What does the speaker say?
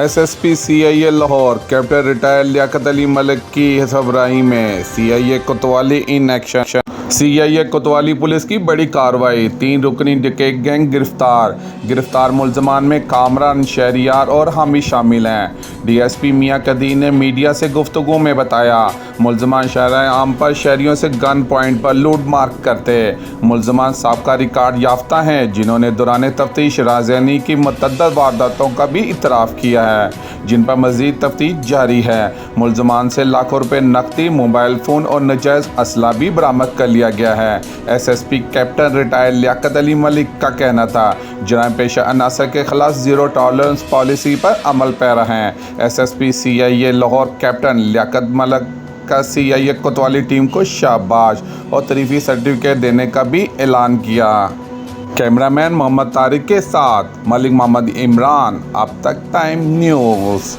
SSP CIA Lahore captain retired Liaquat Ali Malik की सरबराही में CIA Kotwali in action. CIA Kotwali police की बड़ी कार्रवाई, 3 रुकनी डकैत गैंग गिरफ्तार मुलजमान में कामरान, शहरियार और हामी शामिल हैं। डीएसपी मियां कदीर ने मीडिया से गुफ्तगू में बताया, मुलजमान शहर आम पर शहरियों से गन पॉइंट पर लूट मार करते। मुलजमान साबका रिकॉर्ड याफ्ता हैं जिन्होंने दौरान तफ्तीश राज़ानी की मुतअद्दिद वारदातों का भी इतराफ़ किया है, जिन पर मज़ीद तफ्तीश जारी है। मुलजमान से लाखों रुपए नकदी, मोबाइल फ़ोन और नाजायज़ असला भी बरामद कर लिया गया है। SSP captain retired Liaquat Ali Malik का कहना था, जराइम पेशा अनासर के खिलाफ ज़ीरो टॉलरेंस पॉलिसी पर अमल पैरा हैं। SSP CIA Lahore captain Liaquat Malik का सीआईए कोतवाली टीम को शाबाश और तरीफ़ी सर्टिफिकेट देने का भी ऐलान किया। कैमरामैन मोहम्मद तारिक के साथ मलिक मोहम्मद इमरान, अब तक टाइम न्यूज़।